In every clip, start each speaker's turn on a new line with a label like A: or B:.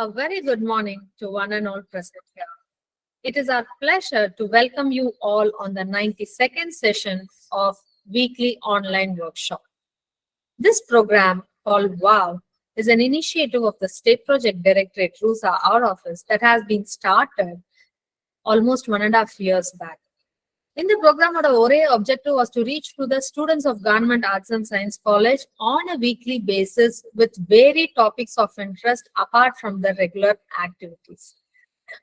A: A very good morning to one and all present here. It is our pleasure to welcome you all on the 92nd session of weekly online workshop. This program called WoW is an initiative of the State Project Directorate, RUSA, our office, that has been started almost 1.5 years back. In the program, our objective was to reach to the students of Government Arts and Science College on a weekly basis with varied topics of interest apart from the regular activities.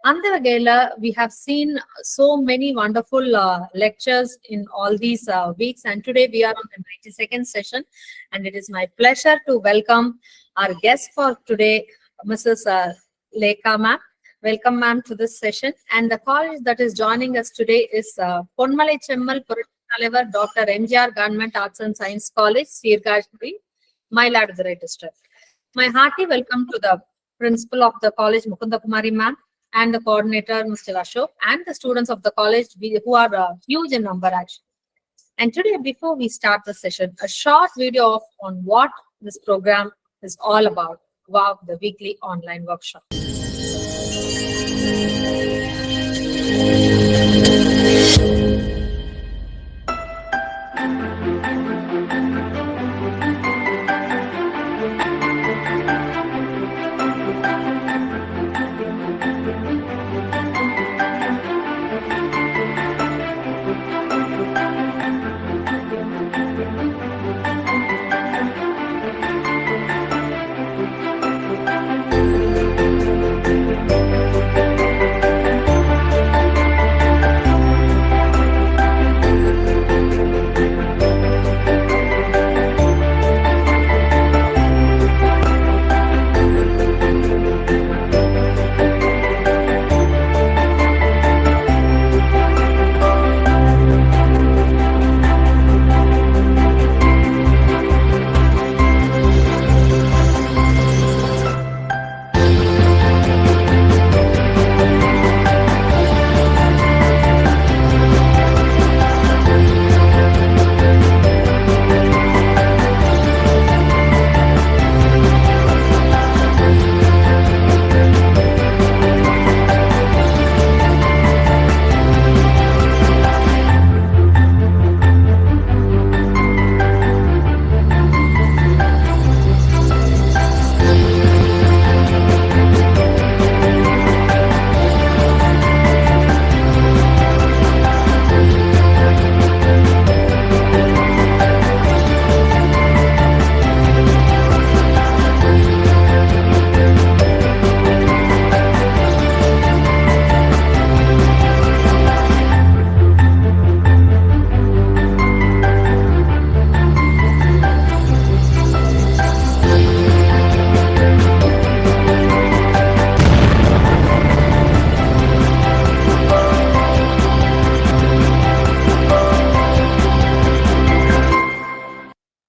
A: Under Vagela, we have seen so many wonderful lectures in all these weeks, and today we are on the 92nd session, and it is my pleasure to welcome our guest for today, Mrs. Lekha ma'am. Welcome, ma'am, to this session. And the college that is joining us today is Ponmalai Chemmal Purattalavar Dr. MGR Government Arts and Science College, Sreedharan, Mayiladuthurai district. My hearty welcome to the principal of the college, Mukunda Kumari ma'am, and the coordinator, Mr. Ashok, and the students of the college who are huge in number actually. And today, before we start the session, a short video on what this program is all about. WoW, the weekly online workshop.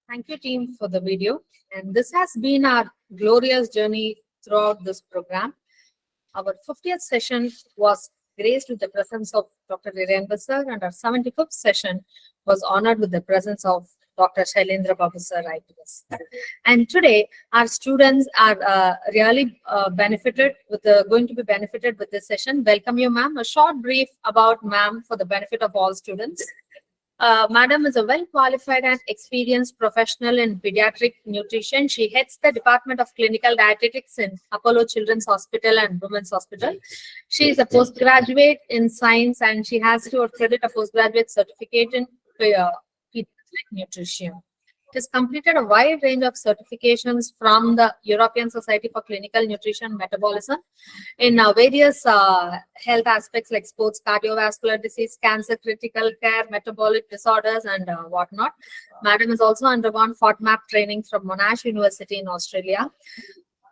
A: Thank you, team, for the video. And this has been our glorious journey throughout this program. Our 50th session was graced with the presence of Dr. Virendra sir, and our 75th session was honored with the presence of Dr. Shailendra Babu sir, IPS. And today, our students are really going to be benefited with this session. Welcome you, ma'am. A short brief about ma'am for the benefit of all students. Madam is a well-qualified and experienced professional in pediatric nutrition. She heads the Department of Clinical Dietetics in Apollo Children's Hospital and Women's Hospital. She is a postgraduate in science, and she has to accredit a postgraduate certificate in pediatric nutrition. She has completed a wide range of certifications from the European Society for Clinical Nutrition and Metabolism in various health aspects like sports, cardiovascular disease, cancer, critical care, metabolic disorders, and whatnot. Madam has also undergone FODMAP training from Monash University in Australia.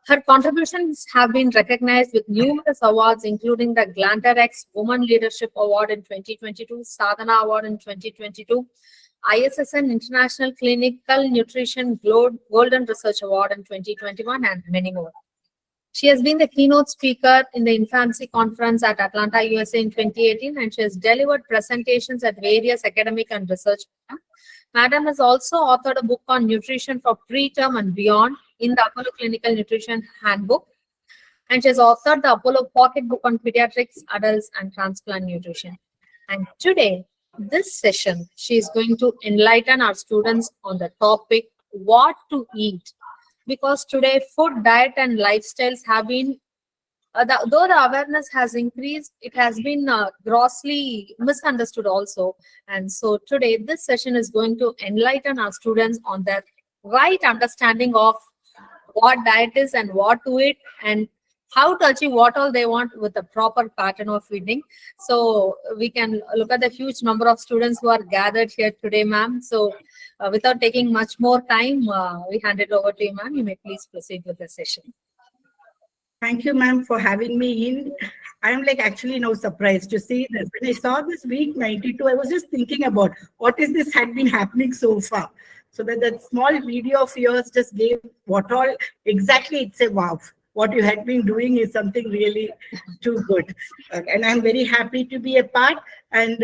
A: Her contributions have been recognized with numerous awards, including the Glanterex Women Leadership Award in 2022, Sadhana Award in 2022, ISSN International Clinical Nutrition Golden Research Award in 2021, and many more. She has been the keynote speaker in the Infancy Conference at Atlanta, USA in 2018, and she has delivered presentations at various academic and research programs. Madam has also authored a book on nutrition for preterm and beyond in the Apollo Clinical Nutrition Handbook. and she has authored the Apollo Pocket Book on Pediatrics, Adults, and Transplant Nutrition. And today, this session, she is going to enlighten our students on the topic what to eat. Because today, food, diet, and lifestyles have been, though the awareness has increased, it has been grossly misunderstood also. And so today, this session is going to enlighten our students on their right understanding of what diet is and what to eat, and how to achieve what all they want with a proper pattern of feeding. So we can look at the huge number of students who are gathered here today, ma'am. So without taking much more time, we hand it over to you, ma'am. You may please proceed with the session.
B: Thank you, ma'am, for having me in. I am actually no surprised to see this. When I saw this week 92, I was just thinking about what is this had been happening so far. So that small video of yours just gave what all exactly. It's a wow. What you had been doing is something really too good. And I'm very happy to be a part. And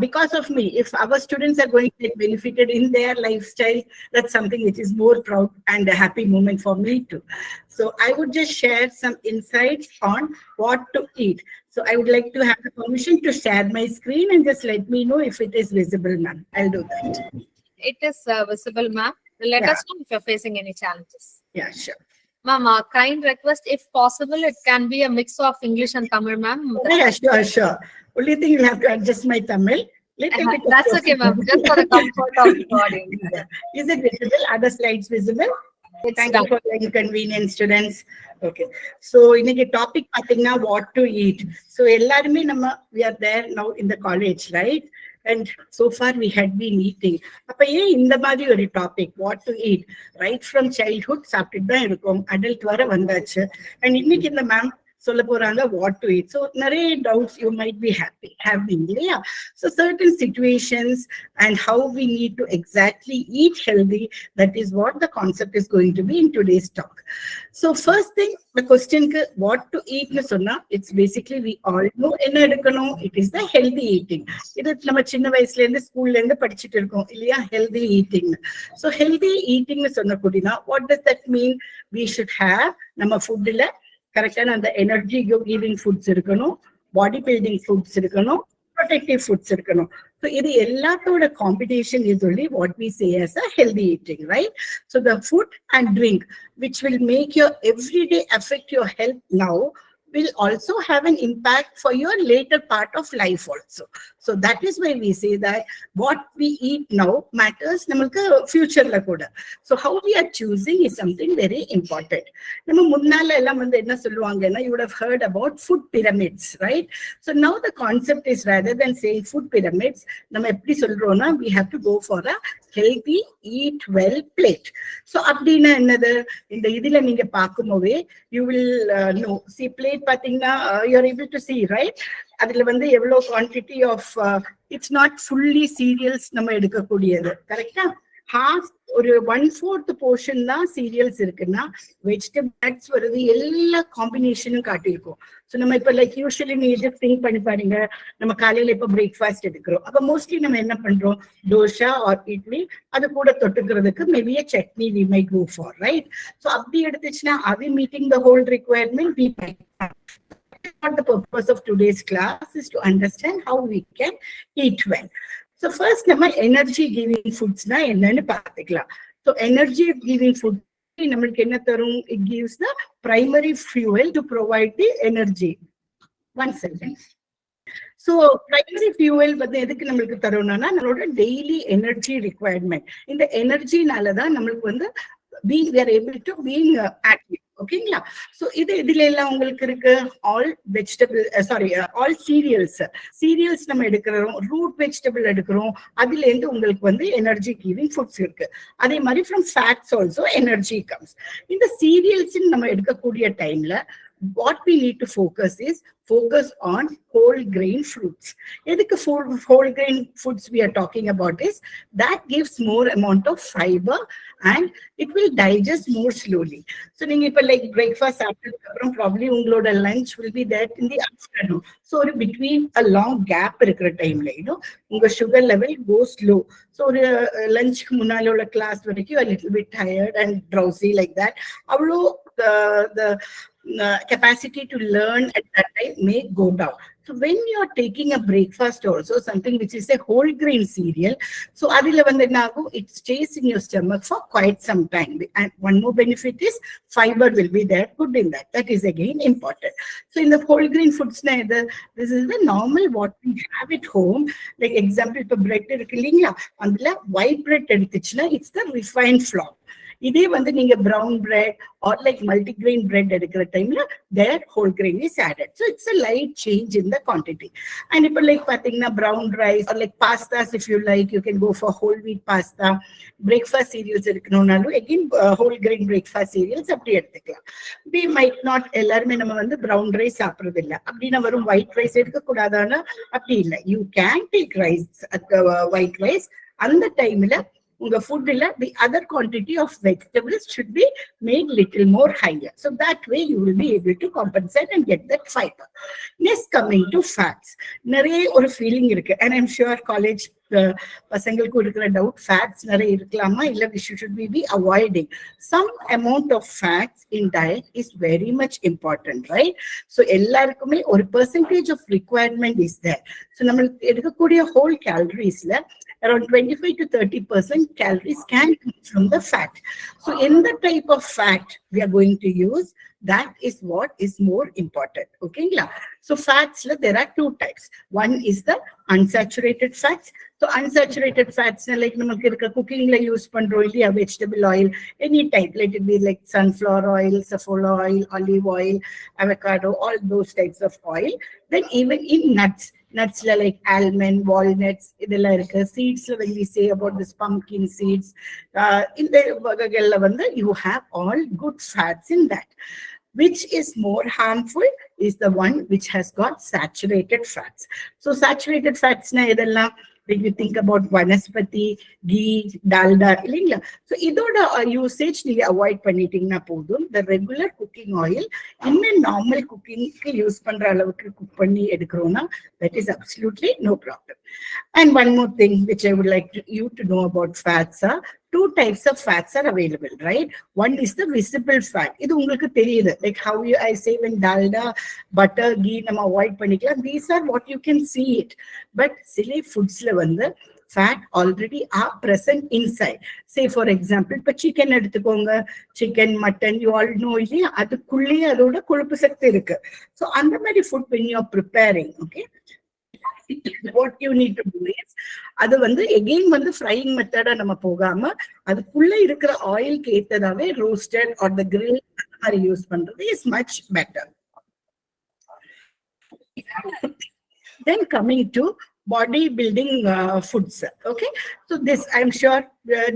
B: because of me, if our students are going to get benefited in their lifestyle, that's something which is more proud and a happy moment for me too. So I would just share some insights on what to eat. So I would like to have the permission to share my screen and just let me know if it is visible, ma'am. I'll do that.
A: It is visible, ma'am. Let us know if you're facing any challenges.
B: Yeah, sure.
A: Ma'am, a kind request, if possible, it can be a mix of English and Tamil, ma'am.
B: Yeah, sure. Only thing you'll have to adjust my Tamil.
A: That's okay, ma'am. Just for the comfort of the audience.
B: Is it visible? Are the slides visible? Thank you for the inconvenience, students. Okay. So, in the topic, I think now what to eat. So, we are there now in the college, right? And so far we had been eating. In the topic, what to eat, right from childhood, adult vara vandachu. And in the ma'am, what to eat. So, doubts you might be having. Yeah. So, certain situations and how we need to exactly eat healthy, that is what the concept is going to be in today's talk. So, first thing, the question, what to eat, it's basically we all know, it is the healthy eating. It is school healthy eating. So, healthy eating, what does that mean? We should have food. Correct, and the energy giving foods body building foods protective foods. So the combination is only what we say as a healthy eating, right? So the food and drink, which will make your everyday affect your health now, will also have an impact for your later part of life also. So that is why we say that what we eat now matters future la kuda. So how we are choosing is something very important. You would have heard about food pyramids, right? So now the concept is, rather than saying food pyramids, we have to go for a healthy eat well plate. So abdina another in the idila you will know, see plate you're able to see, right? Quantity of it's not fully cereals correct? Half or 1/4 portion cereals vegetables combination so usually we just think breakfast mostly dosha or idli maybe a chutney we might go for, right? So are we meeting the whole requirement? What the purpose of today's class is to understand how we can eat well. So first, energy giving foods na enna pathikalam. So energy giving food, it gives the primary fuel to provide the energy. 1 second. So primary fuel, but the daily energy requirement. In the energy, we are able to be active. Okay, so all vegetable, all cereals. Cereals root vegetable energy giving foods. From fats also energy comes. In the cereals in time, what we need to focus on whole grain fruits. Whole grain foods we are talking about is that gives more amount of fiber and it will digest more slowly. So like breakfast after probably lunch will be there in the afternoon. So between a long gap time, sugar level goes low. So lunch class a little bit tired and drowsy like that. the capacity to learn at that time may go down. So when you're taking a breakfast also, something which is a whole grain cereal, so adila vandu ennaagum, it stays in your stomach for quite some time. And one more benefit is fiber will be there, good in that. That is again important. So in the whole grain foods, this is the normal what we have at home. Like example, இப்போ bread இருக்கு இல்லைங்களா, அதுல white bread எடுத்துச்சுன்னா it's the refined flour. இதே வந்து நீங்க brown bread or like multigrain bread எடுக்கிற டைம்ல their whole grain is added. So it's a light change in the quantity. And இப்போ like பாத்தீங்கன்னா brown rice or like pastas, if you like, you can go for whole wheat pasta. Breakfast cereals இருக்கணும்னாலும் again whole grain breakfast cereals அப்படி எடுத்துக்கலாம். We might not எல்லாருமே நம்ம வந்து brown rice சாப்பிடுறது இல்லை, அப்படின்னா வரும் white rice எடுக்க கூடாதானா, அப்படி இல்லை. You can take rice, white rice. அந்த டைம்ல உங்க ஃபுட்ல the other quantity of vegetables should be made little more higher. So that way you will be able to compensate and get that fiber. Next, coming to fats. நிறைய ஒரு feeling இருக்கு, and I'm sure college பசங்களுக்கு இருக்கிற doubt, fats நிறைய இருக்கலாமா இல்ல we should be avoiding. Some amount of fats in diet is very much important, right? So எல்லாருக்குமே ஒரு percentage of requirement is there. So நம்ம எடுக்கக்கூடிய whole caloriesல around 25 to 30% calories can come from the fat. So in the type of fat we are going to use, that is what is more important. Okay. So fats, there are two types. One is the unsaturated fats. So unsaturated fats, like cooking use vegetable oil, any type, let it be like sunflower oil, safflower oil, olive oil, avocado, all those types of oil. Then even in nuts like almond, walnuts, seeds, when we say about this pumpkin seeds, in the you have all good fats in that. Which is more harmful is the one which has got saturated fats. So saturated fats na idella, when you think about vanaspati, ghee, dalda, illinga. So idoda usage நீங்க avoid பண்ணிட்டீங்கன்னா போதும். The regular cooking oil in normal cooking use பண்ற அளவுக்கு cook பண்ணி எடுக்கிறோம்னா, that is absolutely no problem. And one more thing which I would like you to know about fats are two types of fats are available, right? One is the visible fat. இது உங்களுக்கு தெரியுது, like how I say when dalda, butter, ghee நம்ம avoid பண்ணிக்கலாம். These are what you can see it. But சில foodsல வந்து fat already are present inside. Say for example, இப்போ chicken எடுத்துக்கோங்க, chicken, mutton, you all know இல்லையா, அதுக்குள்ளேயே அதோட கொழுப்பு சக்தி இருக்கு. So அந்த மாதிரி food when you are preparing, okay, what you need to do is, அது வந்து again வந்து frying method நம்ம போகாம அதுக்குள்ள இருக்கிற oil கேத்ததாவே roasted or the grill மாதிரி யூஸ் பண்றது is much better. Then coming to bodybuilding foods, okay, so this I'm sure,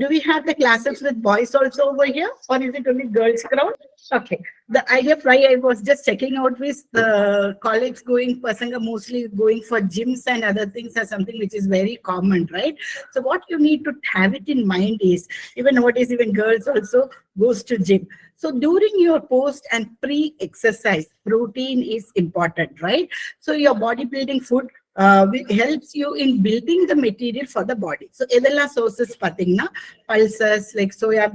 B: do we have the classes with boys also over here, or is it only girls crowd? Okay, the idea why I was just checking out with the college going person mostly going for gyms and other things are something which is very common, right? So what you need to have it in mind is, even nowadays even girls also goes to gym. So during your post and pre-exercise, protein is important, right? So your bodybuilding food helps you in building the material for the body. So edella sources pathina, pulses like soya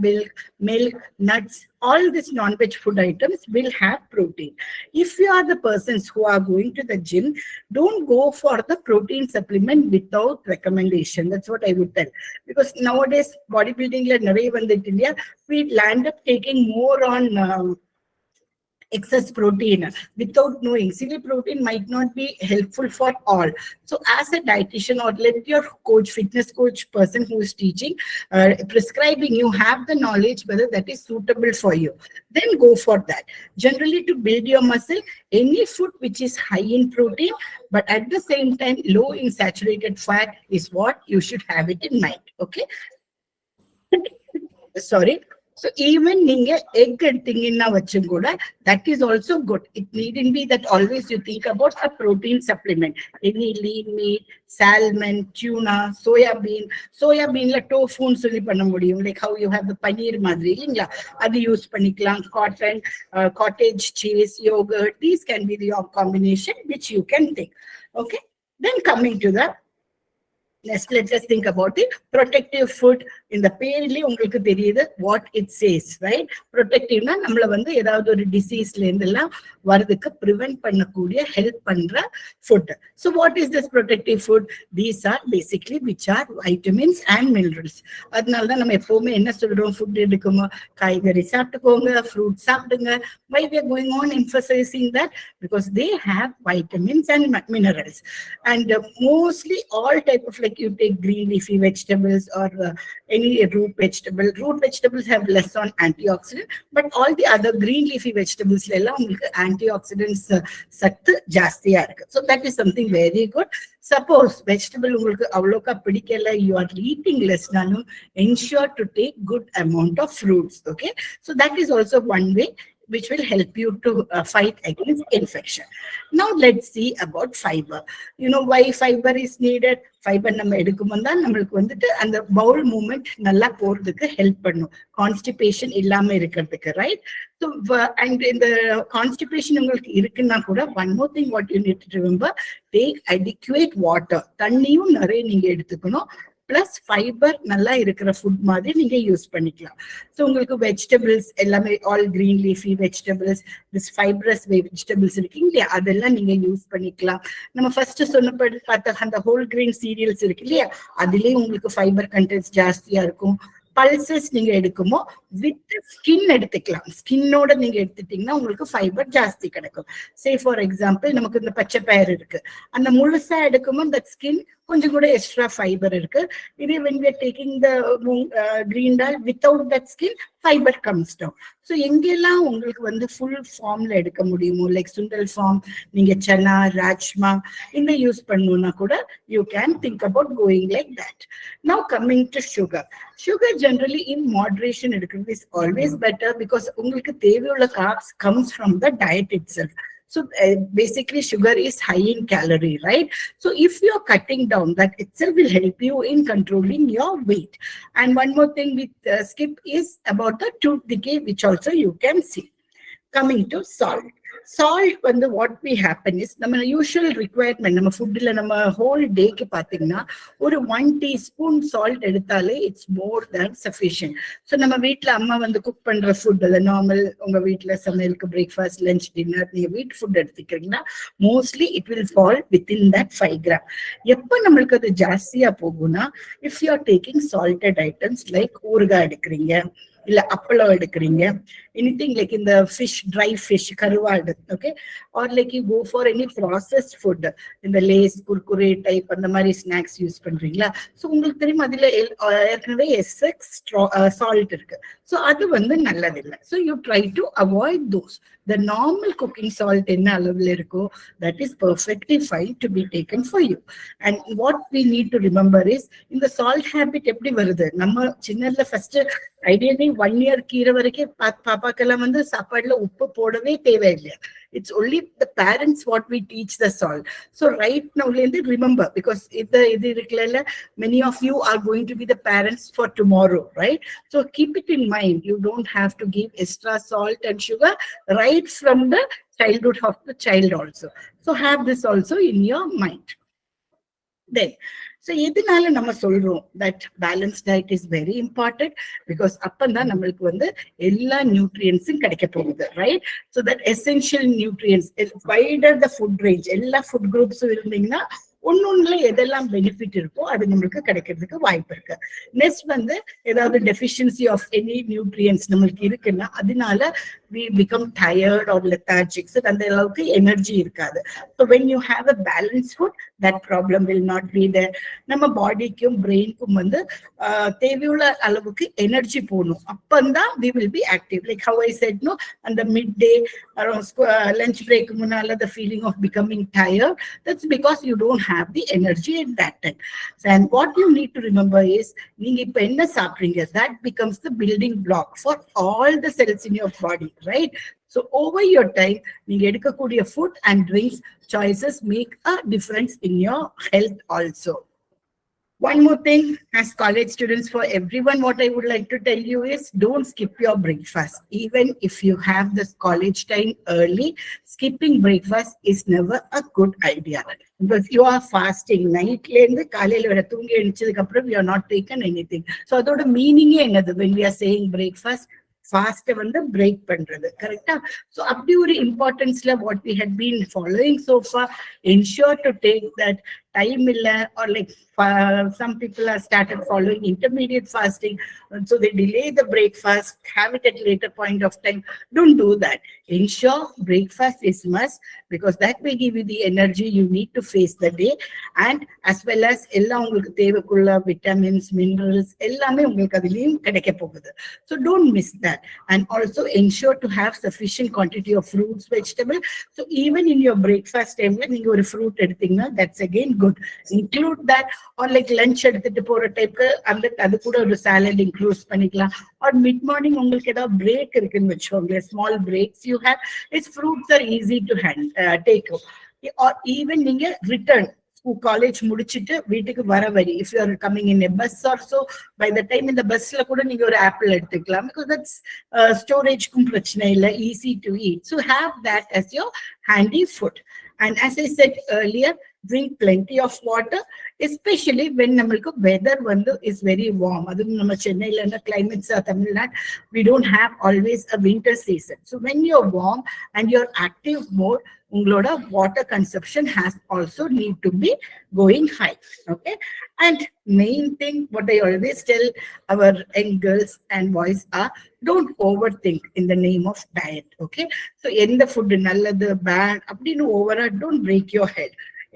B: milk, nuts, all these non-veg food items will have protein. If you are the persons who are going to the gym, don't go for the protein supplement without recommendation. That's what I would tell. Because nowadays bodybuilding we land up taking more on excess protein without knowing. Silly protein might not be helpful for all. So as a dietitian or let your coach, fitness coach person who is teaching, prescribing, you have the knowledge whether that is suitable for you. Then go for that. Generally to build your muscle, any food which is high in protein, but at the same time low in saturated fat is what you should have it in mind. Okay. Sorry. So even ninga egg எடுத்தீங்கன்னா வச்சும் கூட, that is also good. It needn't be that always you think about a protein supplement. Any lean meat, salmon, tuna, soya bean la tofu சொல்லி பண்ண முடியும். Like how you have the paneer மாதிரி இல்லைங்களா, அது use பண்ணிக்கலாம். Cotton, cottage cheese, yogurt, these can be the combination which you can take. Okay. Then coming to the next, let's just think about it. Protective food, இந்த பேர்லயே உங்களுக்கு தெரியுது what it says, right? ப்ரொடெக்டிவ்னா நம்மள வந்து ஏதாவது ஒரு டிசீஸ்ல இருந்து எல்லாம் வரதுக்கு ப்ரிவென்ட் பண்ணக்கூடிய ஹெல்ப் பண்ற food. So what is this protective food? These are basically which are vitamins and minerals. அதனால தான் நம்ம எப்பவுமே என்ன சொல்றோம், ஃபுட் எடுக்குமோ காய்கறி சாப்பிட்டுக்கோங்க, ஃப்ரூட் சாப்பிடுங்க. Why we are going on emphasizing that? Because they have vitamins and minerals. And mostly all type of, like you take green leafy vegetables or any root vegetable. Root vegetables have less on antioxidant, but all the other green leafy vegetables எல்லாம் உங்களுக்கு antioxidants சத்து ஜாஸ்தியா இருக்கு. So that is something very good. Suppose vegetable உங்களுக்கு அவ்வளோக்கா பிடிக்கல, you are eating less நானும், ensure to take good amount of fruits. Okay, so that is also one way which will help you to fight against infection. Now let's see about fiber. You know why fiber is needed? Fiber நம்ம எடுக்கும்போது தான் நம்மளுக்கு வந்துட்டு அந்த Pavul movement நல்லா போறதுக்கு help பண்ணும், constipation இல்லாம இருக்கிறதுக்கு, ரைட்? ஸோ அண்ட் இந்த கான்ஸ்டிபேஷன் உங்களுக்கு இருக்குன்னா கூட one more thing what you need to remember, take adequate water. தண்ணியும் நிறைய நீங்க எடுத்துக்கணும். பிளஸ் ஃபைபர் நல்லா இருக்கிற ஃபுட் மாதிரி நீங்க யூஸ் பண்ணிக்கலாம். ஸோ உங்களுக்கு வெஜிடபிள்ஸ் எல்லாமே all green leafy vegetables, this fibrous vegetables இருக்கு இல்லையா, அதெல்லாம் நீங்க யூஸ் பண்ணிக்கலாம். நம்ம ஃபர்ஸ்ட் சொன்னபடி பார்த்த அந்த ஹோல் கிரெயின் சீரியல்ஸ் இருக்கு இல்லையா, அதுலயே உங்களுக்கு ஃபைபர் கண்டென்ட்ஸ் ஜாஸ்தியா இருக்கும். பல்சஸ் நீங்க எடுக்குமோ வித் ஸ்கின் எடுத்துக்கலாம். ஸ்கின்னோட நீங்க எடுத்துட்டீங்கன்னா உங்களுக்கு ஃபைபர் ஜாஸ்தி கிடைக்கும். சே ஃபார் எக்ஸாம்பிள் நமக்கு இந்த பச்சை பயிர் இருக்கு, அந்த முழுசா எடுக்குமோ இந்த ஸ்கின் கொஞ்சம் கூட எக்ஸ்ட்ரா ஃபைபர் இருக்கு. இதே when we are taking the green dal without that skin, fiber comes down. So எங்கெல்லாம் உங்களுக்கு வந்து ஃபுல் ஃபார்ம்ல எடுக்க முடியுமோ, லைக் சுண்டல் ஃபார்ம், நீங்க சனா ராஜ்மா இந்த யூஸ் பண்ணணும்னா கூட you can think about going like that. Now coming to sugar. Sugar generally in moderation எடுக்கிறது இஸ் ஆல்வேஸ் பெட்டர், பிகாஸ் உங்களுக்கு தேவையுள்ள corps comes from the diet it self. So basically sugar is high in calorie, right? So if you're cutting down, that itself will help you in controlling your weight. And one more thing with skip is about the tooth decay, which also you can see. Coming to salt. Salt, வந்து what we happen is, நம்ம usual requirement நம்ம ஃபுட்டில் நம்ம whole டேக்கு பார்த்தீங்கன்னா ஒரு 1 teaspoon salt எடுத்தாலே it's more than sufficient. So நம்ம வீட்டில் அம்மா வந்து குக் பண்ணுற ஃபுட், அது நார்மல் உங்கள் வீட்டில் சமையலுக்கு பிரேக்ஃபாஸ்ட் லஞ்ச் டின்னர் நீங்கள் வீட் ஃபுட் எடுத்துக்கிறீங்கன்னா mostly it will fall within that 5 grams. எப்போ நம்மளுக்கு அது ஜாஸ்தியாக போகும்னா, if you are taking salted items like ஊறுகாய் எடுக்கிறீங்க, இல்ல அப்பளம் எடுக்கிறீங்க, anything like in the fish, dry fish, கருவாடு, okay, or like you go for any processed food, in the lays kurkure type அந்த மாதிரி ஸ்நாக்ஸ் யூஸ் பண்றீங்களா, ஸோ உங்களுக்கு தெரியும் அதுல ஏற்கனவே எஸ்எக்ஸ் சால்ட் இருக்கு. ஸோ அது வந்து நல்லதில்லை. So you try to avoid those. The normal cooking salt என்ன அளவில் இருக்கோ that is perfectly fine to be taken for you. And what we need to remember is, இந்த salt habit எப்படி வருது, நம்ம சின்னதுல ஃபர்ஸ்ட் ஐடியலி 1 year கீரை வரைக்கும் பாப்பாக்கெல்லாம் வந்து சாப்பாடுல உப்பு போடவே தேவையில்லை. It's only the parents what we teach the salt. So right now remember, because இது இருக்குல்ல, many of you are going to be the parents for tomorrow, right? So keep it in mind, you don't have to give extra salt and sugar right from the childhood of the child also. So have this also in your mind. Then so எதனால நம்ம சொல்றோம் that balanced diet is very important, because அப்பதான் நம்மளுக்கு வந்து எல்லா நியூட்ரியன்ஸும் கிடைக்க போகுது, right? So that essential nutrients, wider the food range, எல்லா ஃபுட் குரூப்ஸும் இருந்தீங்கன்னா ஒன்னொன்னுல எதெல்லாம் பெனிஃபிட் இருக்கோ அது நம்மளுக்கு கிடைக்கிறதுக்கு வாய்ப்பு இருக்கு. நெக்ஸ்ட் வந்து ஏதாவது டெஃபிஷியன்சி ஆஃப் எனி நியூட்ரியன்ஸ் நம்மளுக்கு இருக்குன்னா அதனால we become tired or lethargic, so அந்த அளவுக்கு எனர்ஜி இருக்காது. So when you have a balanced food, that problem will not be there. நம்ம பாடிக்கும் பிரெயினுக்கும் வந்து தேவையுள்ள அளவுக்கு எனர்ஜி போகணும், அப்பந்தான் we will be active. Like how I said, no, அந்த மிட் டே லஞ்ச் பிரேக் முன்னால the feeling of becoming tired, that's because you don't have the energy at that time. And what you need to remember is, நீங்க இப்ப என்ன சாப்பிடுறீங்க, that becomes the building block for all the cells in your body, right? So over your time, நீங்க எடுக்கக்கூடிய food and drinks choices make a difference in your health also. One more thing, as college students, for everyone, what I would like to tell you is don't skip your breakfast. Even if you have this college time early, skipping breakfast is never a good idea. Because you are fasting, night you are not taken anything. So அதோட meaning என்னது when we are saying breakfast, fast வந்து break பண்றது, correct? So அப்படி ஒரு importanceல what we had been following so far, ensure to take that time illa, or like some people have started following intermediate fasting, so they delay the breakfast, have it at later point of time. Don't do that. Ensure breakfast is must, because that will give you the energy you need to face the day, and as well as எல்லா உங்களுக்கு தேவைக்குள்ள vitamins, minerals எல்லாமே உங்களுக்கு அதிலயும் கிடைக்க போகுது. So don't miss that. And also ensure to have sufficient quantity of fruits, vegetables. So even in your breakfast time, நீங்க ஒரு fruit எடுத்தீங்கன்னா, that's again good. Include that, or like lunch எடுத்துட்டு போற டைப்க்கு அது கூட ஒரு salad include பண்ணிக்கலாம். Or mid morning உங்களுக்கு ஏதாவது break இருக்குன்னு வச்சுக்கோங்க, small breaks you have, its fruits are easy to take. Or even நீங்க return college முடிச்சிட்டு வீட்டுக்கு வர வரி, if you are coming in a bus or so, by the time in the busல கூட நீங்க ஒரு apple எடுத்துக்கலாம், because that's storage-க்கும் பிரச்சனை இல்ல, easy to eat. So have that as your handy food. And as I said earlier, drink plenty of water, especially when நம்மளுக்கு weather வந்து is very warm. அதுவும் நம்ம சென்னையில என்ன climates Tamil Nadu, we don't have always a winter season. So when you're warm and you're active more, உங்களோட water consumption has also need to be going high. Okay, and main thing what I always tell our young girls and boys are, don't overthink in the name of diet. Okay, so எந்த food நல்லது bad அப்படின்னு overall don't break your head.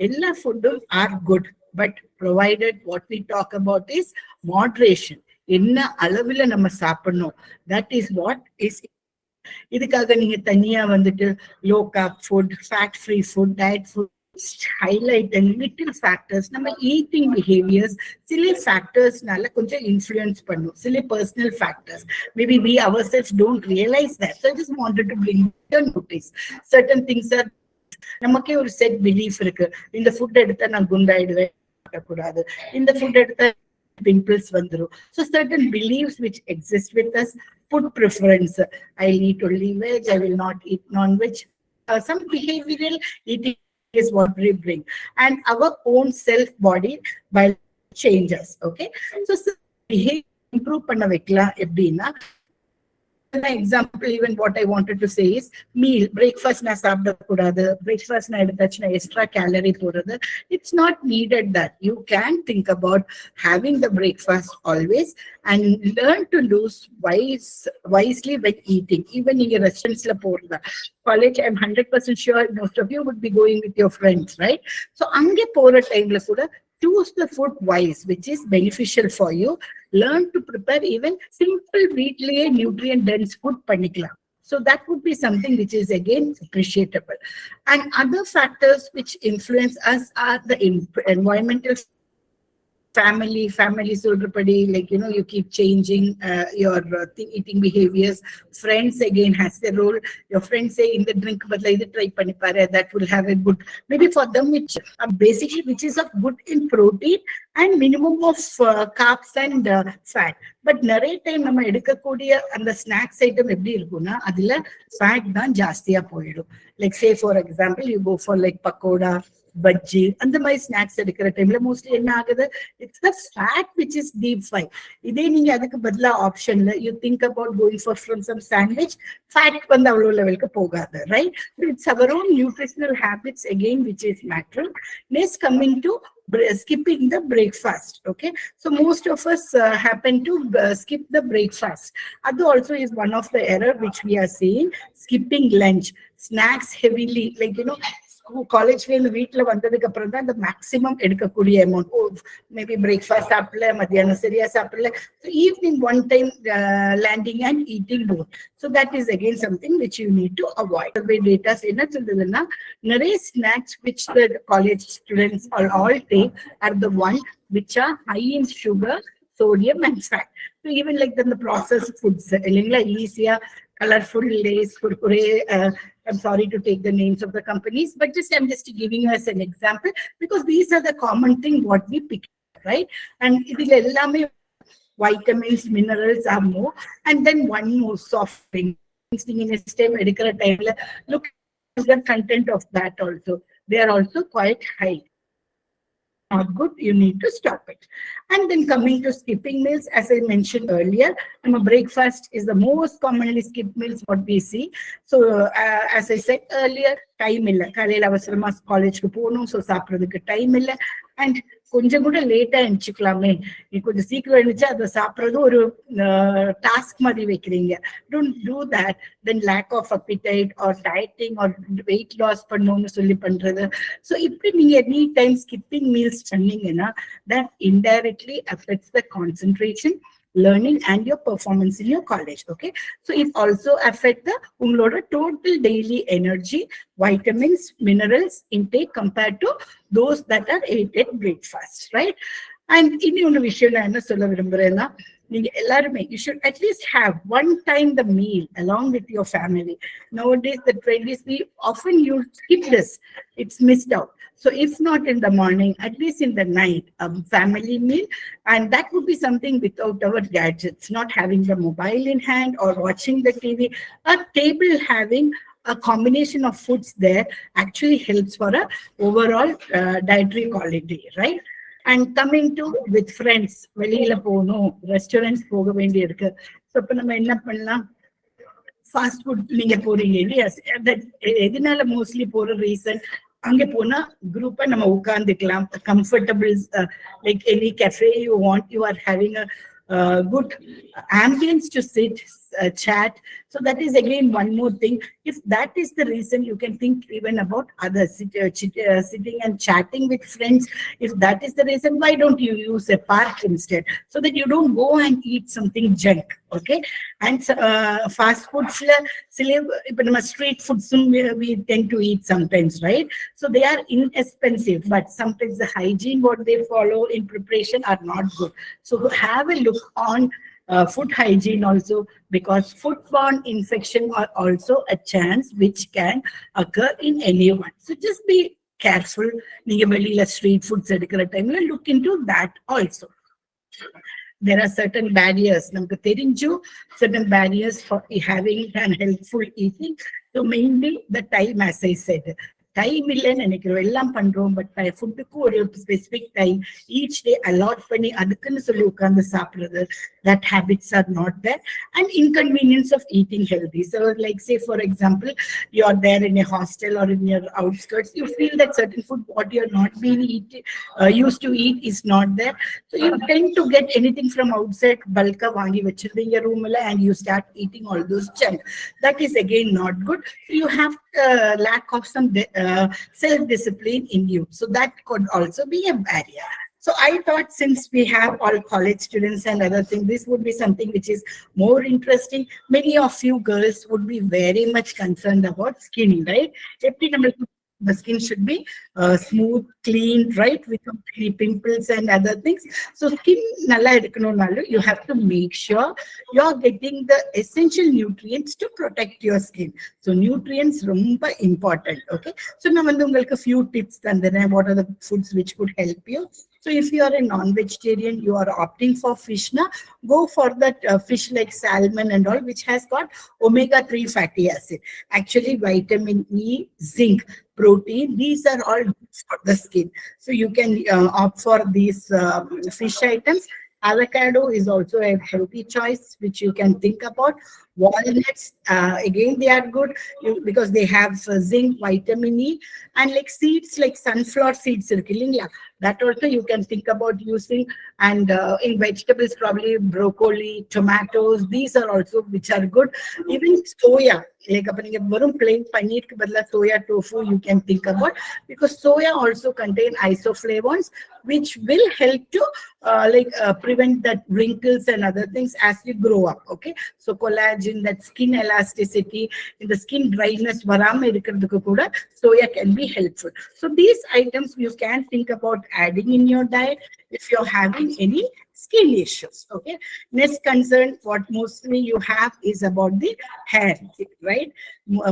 B: எல்லா foodum are good, but provided what we talk about is moderation. என்ன அளவுல நம்ம சாப்பிடணும், that is what is. இதுக்காக நீங்க தனியா வந்துட்டு low carb food, fat free food, diet food, highlight and little factors, நம்ம eating behaviors சில factorsனால கொஞ்சம் influence பண்ணும், சில personal factors, maybe we ourselves don't realize that. So I just wanted to bring your notice. Certain things are, நமக்கே ஒரு set belief இருக்கு, இந்த food எடுத்தா நான் குண்டாயிடுவேன் கூடாது, இந்த ஃபுட் எடுத்தா pimples vandru. So certain beliefs which exist with us, food preference, I'll eat only veg, I will not eat non-veg. Some behavioral eating is what we bring, and our own self body by changes. Okay, so behavior improve பண்ண வைக்கலாம் எப்படின்னா, example, even what I wanted to say is meal, breakfast na saapda kudadu, breakfast na edutachna extra calorie poradhu. It's not needed that. You can think about having the breakfast always and learn to lose wisely when eating. Even in your restaurants la poradha college, I'm 100% sure most of you would be going with your friends, right? So ange pora time la kuda choose the food wise, which is beneficial for you. Learn to prepare even simple weekly nutrient dense food panikla. So that would be something which is again appreciable. And other factors which influence us are the environmental, family சொல்றபடி, like you keep changing your eating behaviors. Friends again has their role. Your friends say in the drink badla idu try panni paru, that will have a good, maybe for them which basically which is of good in protein and minimum of carbs and fat. But நிறைய time நம்ம எடுக்கக்கூடிய அந்த snacks item எப்படி இருக்கும்னா, அதுல fat தான் ஜாஸ்தியா போயிடும். Like say for example, you go for like pakoda, bajji, அந்த மாதிரி ஸ்நாக்ஸ் எடுக்கிற டைம்ல மோஸ்ட்லி என்ன ஆகுது, it's the fat which is deep fry. இதே நீங்க அதுக்கு பதிலா ஆப்ஷன்ல you think about going for from some sandwich, fat வந்து அவ்வளவு லெவலுக்கு போகாது, right? It's our own nutritional habits again which is matter. Next, coming to skipping the breakfast. Okay, so most of us happen to skip the breakfast. That also is one of the error which we are seeing. Skipping lunch, snacks heavily, like காலேஜ்ல இருந்து வீட்டுல வந்ததுக்கு அப்புறம் தான் இந்த maximum எடுக்கக்கூடிய amount. Maybe breakfast சாப்பிடல, மத்தியானம் சரியா சாப்பிடல, evening one time landing and eating both. So that is again something which you need to avoid. Datas என்ன சொல்றதுன்னா, நிறைய snacks which the college students all take R the one which are high in sugar, sodium and fat. So even like the processed foods, easier, colorful lays, kurkure, I'm sorry to take the names of the companies, but I'm just giving you as an example, because these are the common thing what we pick. right? And idile ellame vitamins, minerals are more. And then one more soft drink. In a stem medical time, look at the content of that also. They are also quite high. Not good, you need to stop it. And then coming to skipping meals, as I mentioned earlier, breakfast is the most commonly skipped meals what we see. So as I said earlier, time illa. Kalayila avasarama college ku ponom, so சாப்பிடுறதுக்கு time illa. And கொஞ்சம் கூட லேட்டா எந்திரிச்சுக்கலாமே, நீ கொஞ்சம் சீக்கிரம் எழுந்துச்சு அதை சாப்பிடுறது ஒரு டாஸ்க் மாதிரி வைக்கிறீங்க. Don't do that. Then lack of appetite or dieting or weight loss பண்ணணும்னு சொல்லி பண்றது. So இப்படி நீங்க எனி டைம் skipping meals பண்ணீங்கன்னா that indirectly affects the concentration, learning and your performance in your college. Okay, so it also affect the ungaloda total daily energy, vitamins, minerals intake compared to those that are ate at breakfast, right? And in your விஷயம் நான் என்ன சொல்ல விரும்புறேன்னா, நீங்க எல்லாருமே you should at least have one time the meal along with your family. Nowadays the trend is we often use skip this, it's missed out. So if not in the morning, at least in the night, a family meal, and that would be something without our gadgets, not having the mobile in hand or watching the TV. A table having a combination of foods there actually helps for a overall dietary quality, right? And coming to with friends, வெளியில போகணும், restaurants போக வேண்டி இருக்கு. So இப்ப நம்ம என்ன பண்ணலாம்? Fast food நீங்க போறீங்க இல்லையா, எதனால மோஸ்ட்லி போற ரீசன், அங்க போனா குரூப்பா நம்ம உட்கார்ந்துக்கலாம், comfortables, like any cafe you want, you are having a good ambience to sit, chat. So that is again one more thing. If that is the reason, you can think even about others, sitting and chatting with friends. If that is the reason, why don't you use a park instead, so that you don't go and eat something junk, okay? And fast foods, street foods we tend to eat sometimes, right? So they are inexpensive, but sometimes the hygiene what they follow in preparation are not good. So have a look on food hygiene also, because foodborne infection are also a chance which can occur in anyone. So just be careful. நீங்க வெளியில street foods எடுக்கிற டைம்ல look into that also. There are certain barriers. நமக்கு தெரிஞ்சு certain barriers for having and helpful eating. So mainly the time, as I said. Time இல்லைன்னு நினைக்கிறோம், எல்லாம் பண்றோம், பட் ஃபுட்டுக்கு ஒரு specific time each day allot பண்ணி அதுக்குன்னு சொல்லி உட்கார்ந்து சாப்பிடுறது, that habits are not there. And inconvenience of eating healthy. So like say for example, you are there in a hostel or in your outskirts, you feel that certain food what you are not being used to eat is not there. So you tend to get anything from outside, bulka vaangi vechirveenga room la, and you start eating all those junk. That is again not good. So you have lack of some self-discipline in you. So that could also be a barrier. So I thought since we have all college students and other things, this would be something which is more interesting. Many of you girls would be very much concerned about skin, right? The skin should be smooth, clean, right, without any pimples and other things. So skin nalla edukanonalu, you have to make sure you're getting the essential nutrients to protect your skin. So nutrients romba important, okay? So na vandu ungalku few tips thandren, what are the foods which could help you. So if you are a non-vegetarian, you are opting for fish, na, go for that fish like salmon and all, which has got omega-3 fatty acid. Actually, vitamin E, zinc, protein, these are all good for the skin. So you can opt for these fish items. Avocado is also a healthy choice, which you can think about. Walnuts, again, they are good because they have zinc, vitamin E, and like seeds, like sunflower seeds, that also you can think about using. And in vegetables, probably broccoli, tomatoes, these are also which are good. Even soya, like plain paneer ke badla soya tofu, you can think about, because soya also contain isoflavones, which will help to prevent that wrinkles and other things as you grow up. Okay, so collagen, that skin elasticity, in the skin dryness varama irukradhukku kuda soya can be helpful. So these items you can think about adding in your diet if you're having any skin issues. Okay, next concern what mostly you have is about the hair, right?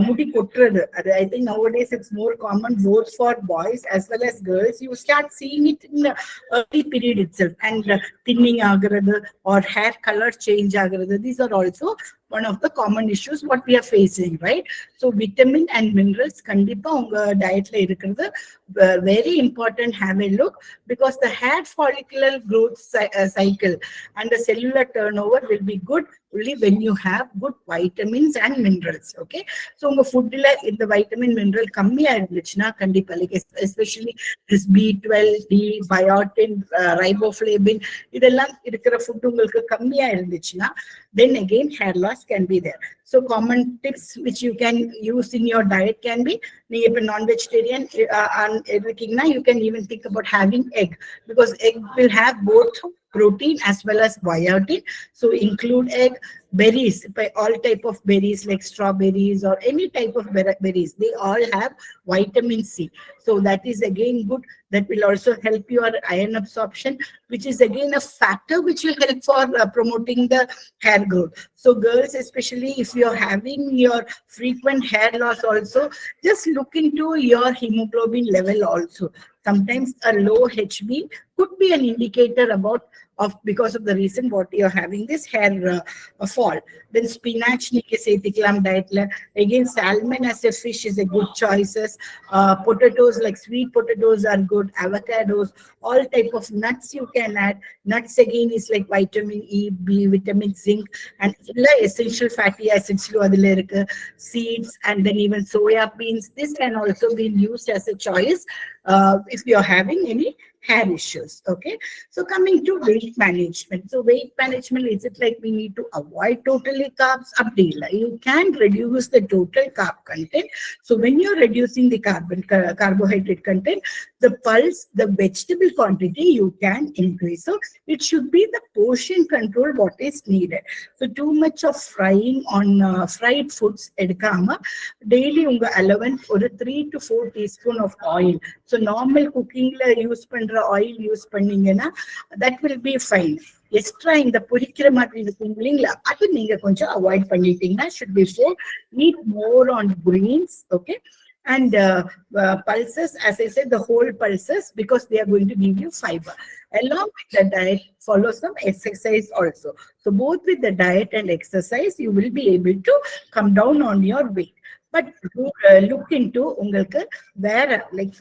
B: முடி கொட்டுறது. அது I think nowadays it's more common both for boys as well as girls. You start seeing it in the early period itself, and thinning ஆகுறது or hair color change ஆகுறது. These are also one of the common issues what we are facing, right? So vitamin and minerals கண்டிப்பா உங்க டயட்ல இருக்கிறது very important. Have a look, because the hair follicular growth cycle and the cellular turnover will be good only when you have good vitamins and minerals. Okay, so உங்க ஃபுட்ல இந்த vitamin mineral கம்மியா இருந்துச்சுன்னா கண்டிப்பா, like especially this B12, D, biotin, riboflavin, இதெல்லாம் இருக்கிற food உங்களுக்கு கம்மியா இருந்துச்சுன்னா, then again hair loss can be there. So common tips which you can use in your diet can be, நீங்க இப்ப non-vegetarian இருக்கீங்கன்னா, you can even think about having egg, because egg will have both protein as well as biotin. So include egg, berries, all type of berries like strawberries or any type of berries, they all have vitamin C. So that is again good. That will also help your iron absorption, which is again a factor which will help for promoting the hair growth. So girls, especially if you're having your frequent hair loss also, just look into your hemoglobin level also. Sometimes a low HB could be an indicator about because of the reason what you're having this hair fall. Then spinach நீங்க சேர்த்துக்கலாம் dietல. Again, salmon as a fish is a good choices. Potatoes, like sweet potatoes are good. Avocados, all type of nuts you can add. Nuts again is like vitamin E, B, vitamin zinc, and essential fatty acids அதுல இருக்கு. Seeds, and then even soya beans, this can also be used as a choice if you're having any hair issues. Okay, so coming to weight management. So weight management, is it like we need to avoid totally carbs? Abdila, you can reduce the total carb content. So when you're reducing the carbohydrate content, the pulse, the vegetable quantity you can increase. So it should be the portion control what is needed. So too much of frying on fried foods edukama, daily unga allowance or 3 to 4 teaspoon of oil. So normal cooking la use பண்ற oil use பண்ணீங்கன்னா that will be fine. Extra இந்த பொரிக்கிற மாதிரி இருக்கும் இல்லைங்களா, அது நீங்க கொஞ்சம் avoid பண்ணிட்டீங்கன்னா should be so. Eat more on greens, okay, and pulses, as I said, the whole pulses, because they are going to give you fiber. Along with the diet, follow some exercise also. So both with the diet and exercise, you will be able to come down on your weight. But look into உங்களுக்கு வேற, like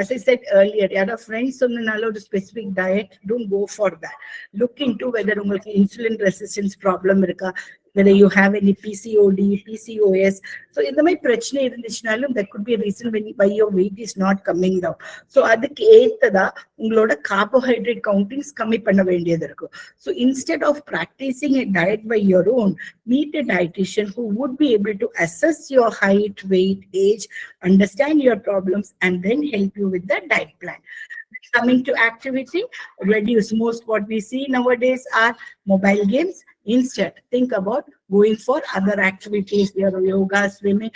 B: as I said earlier, your friends சொன்னனால ஒரு specific diet, don't go for that. Look into whether உங்களுக்கு insulin resistance problem இருக்கா, whether you have any PCOD, PCOS. So இந்த மாதிரி பிரச்சனை இருந்துச்சுனாலும் that could be a reason why your weight is not coming down. So அதுக்கு ஏத்ததா உங்களோட carbohydrate countings கம்மி பண்ண வேண்டியது இருக்கும். So instead of practicing a diet by your own, meet a dietitian who would be able to assess your height, weight, age, understand your problems, and then help you with the diet plan. Coming to activity, reduce. Most what we see nowadays are mobile games. Instead, think about going for other activities, your yoga, swimming.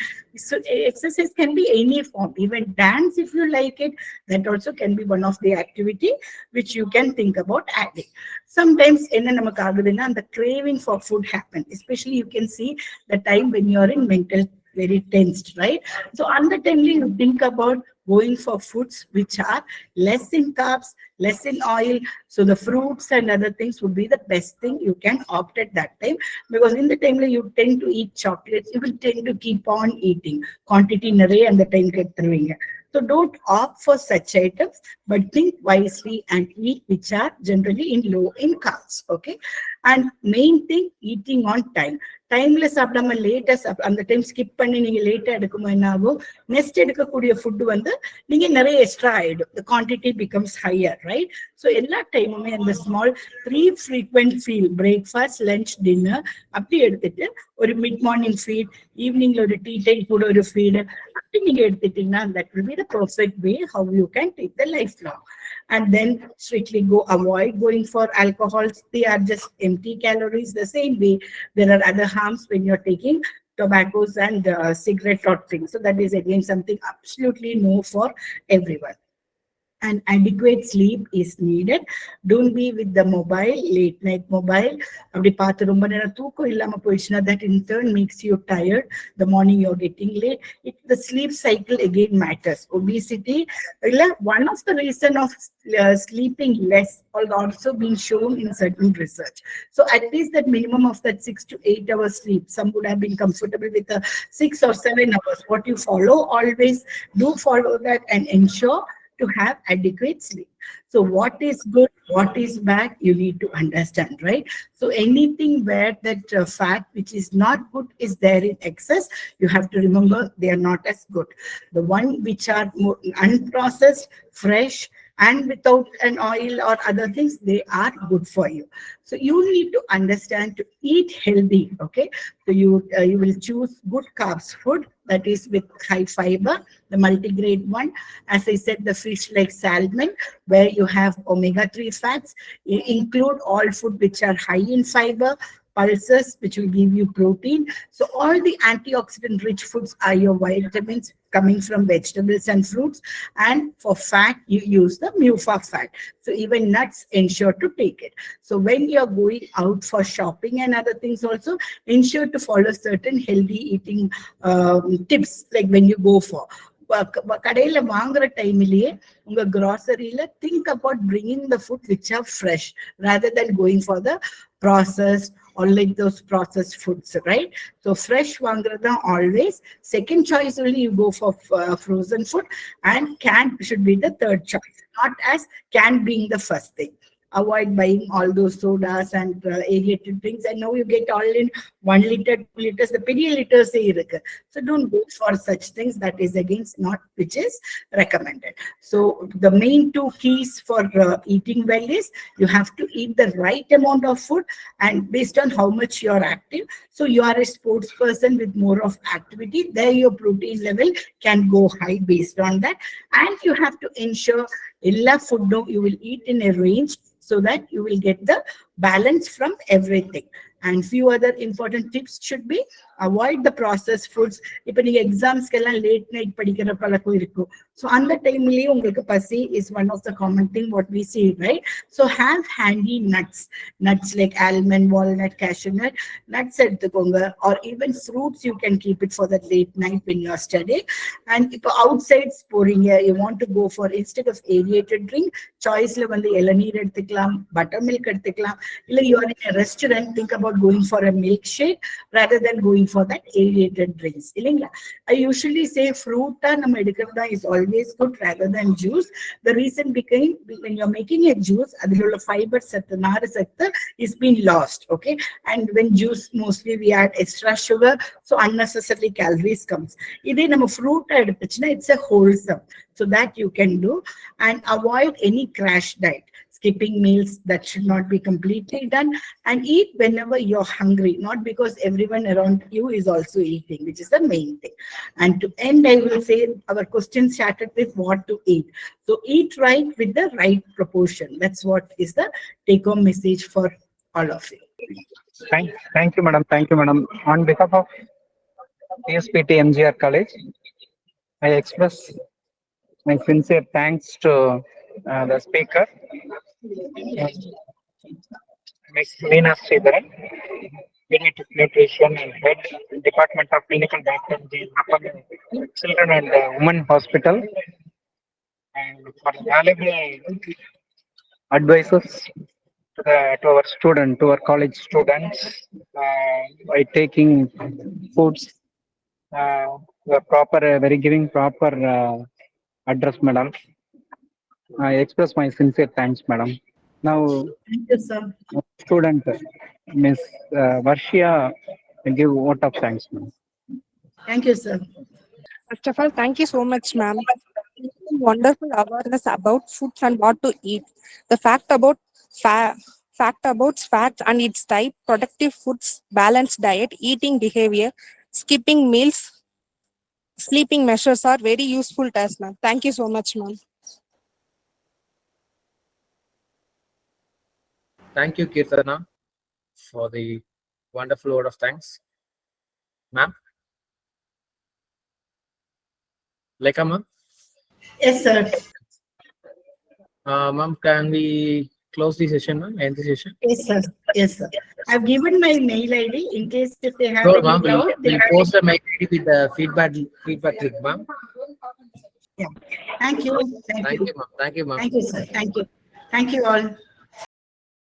B: So exercise can be any form, even dance if you like it. That also can be one of the activity which you can think about adding. Sometimes the craving for food happen, especially you can see the time when you are in mental very tensed, right? So on the time you think about going for foods which are less in carbs, less in oil. So the fruits and other things would be the best thing you can opt at that time, because in the time you tend to eat chocolates, you will tend to keep on eating quantity and the time get throwing. So don't opt for such items, but think wisely and eat which are generally in low in carbs. Okay, and main thing, eating on time. டைம்ல சாப்பிடாம லேட்டா அந்த time skip பண்ணி நீங்க லேட்டா எடுக்கும்போது என்ன ஆகும், நெக்ஸ்ட் எடுக்கக்கூடிய ஃபுட் வந்து நீங்க நிறைய எக்ஸ்ட்ரா ஆயிடும். the quantity becomes higher, right? So எல்லா டைமுமே அந்த small 3 frequent feel, breakfast, lunch, dinner அப்படி எடுத்துட்டு ஒரு மிட் மார்னிங் ஃபீட், ஈவினிங்ல ஒரு டீ டைம் கூட ஒரு ஃபீடு அப்படி நீங்க எடுத்துட்டீங்கன்னா that will be the perfect way how you can take the lifelong. And then strictly avoid going for alcohols. They are just empty calories. The same way there are other harms when you're taking tobaccos and cigarette or things. So that is again something absolutely no for everyone. and adequate sleep is needed. Don't be with the mobile, late night mobile. அப்படி பார்த்து ரொம்ப நேரம் தூக்கம் இல்லாம போயிடுச்சுன்னா that in turn makes you tired. The morning you're getting late. The sleep cycle again matters. Obesity, one of the reason of sleeping less also been shown in certain research. So at least that minimum of that 6 to 8 hours sleep. Some would have been comfortable with 6 or 7 hours. What you follow, always do follow that and ensure to have adequate sleep. So what is good, what is bad, you need to understand, right? So anything where that fat which is not good is there in excess, you have to remember they are not as good. The one which are more unprocessed, fresh, and without an oil or other things, they are good for you. So you need to understand to eat healthy, okay? So you will choose good carbs food that is with high fiber, the multigrade one. As I said, the fish like salmon, where you have omega-3 fats. You include all food which are high in fiber, pulses, which will give you protein. So all the antioxidant rich foods are your vitamins coming from vegetables and fruits. And for fat, you use the MUFA fat. So even nuts, ensure to take it. So when you're going out for shopping and other things also, ensure to follow certain healthy eating tips, like when you go for கடையில வாங்குற டைம்லயே உங்க groceryல think about bringing the food which are fresh rather than going for the processed or like those processed foods, right? So fresh vaangradha always. Second choice only you go for frozen food, and canned should be the third choice, not as canned being the first thing. Avoid buying all those sodas and aerated drinks. And now you get all in 1 liter, 2 liters, the Pediatric say irukku. So don't go for such things. That is against not which is recommended. So the main two keys for eating well is you have to eat the right amount of food and based on how much you are active. So you are a sports person with more of activity, there your protein level can go high based on that. And you have to ensure illa food you will eat in a range so that you will get the balance from everything. And few other important tips should be avoid the processed foods. If you exams late night padikira palakku irukku, so on the time ungalku pasi is one of the common thing what we see, right? So have handy nuts like almond, walnut, cashew nut, nuts edukonga, or even fruits you can keep it for that late night when you are studying. And if outside pouring, you want to go for, instead of aerated drink, choice la vandu elanir eduthukalam, buttermilk eduthukalam. Illa you are in a restaurant, think about going for a milkshake rather than going for that aerated drinks. I usually say fruit is always good rather than juice. The reason became when you're making a juice, the fiber is being lost, okay? And when juice, mostly we add extra sugar, so unnecessary calories comes. Fruit, it's a wholesome, so that you can do. And avoid any crash diet. Skipping meals, that should not be completely done. And eat whenever you're hungry, not because everyone around you is also eating, which is the main thing. And to end, I will say our question started with what to eat. So eat right with the right proportion. That's what is the take-home message for all of you.
C: Thank you, madam. Thank you, madam. On behalf of PSPT MGR College, I express my sincere thanks to the speaker, Ms. Sreedharan, Pediatric Nutrition and Head Department of Clinical Dietetics, Children and Women Hospital, and for valuable advices to our student, to our college students, by taking foods, very giving proper address, madam. I express my sincere thanks, madam. Now,
B: Thank you, sir.
C: Student Miss Varshia give vote of thanks, ma'am.
B: Thank you, sir.
D: First of all, thank you so much, ma'am. Wonderful awareness about foods and what to eat. The fact about fats and its type, productive foods, balanced diet, eating behavior, skipping meals, sleeping measures are very useful to us, ma'am. Thank you so much, ma'am.
E: Thank you, Kirtana, for the wonderful word of thanks. Ma'am? Lekha, ma'am?
B: Yes, sir.
E: Ma'am, can we close the session, ma'am? End the session?
B: Yes, sir. Yes, sir. I've given my mail ID in case if they have
E: Sure,
B: any
E: ma'am.
B: doubt.
E: We'll post the mail ID with the feedback link, ma'am.
B: Yeah. Thank you. Thank
E: Thank
B: you.
E: you, ma'am. Thank you, ma'am.
B: Thank you, sir. Thank you. Thank you all.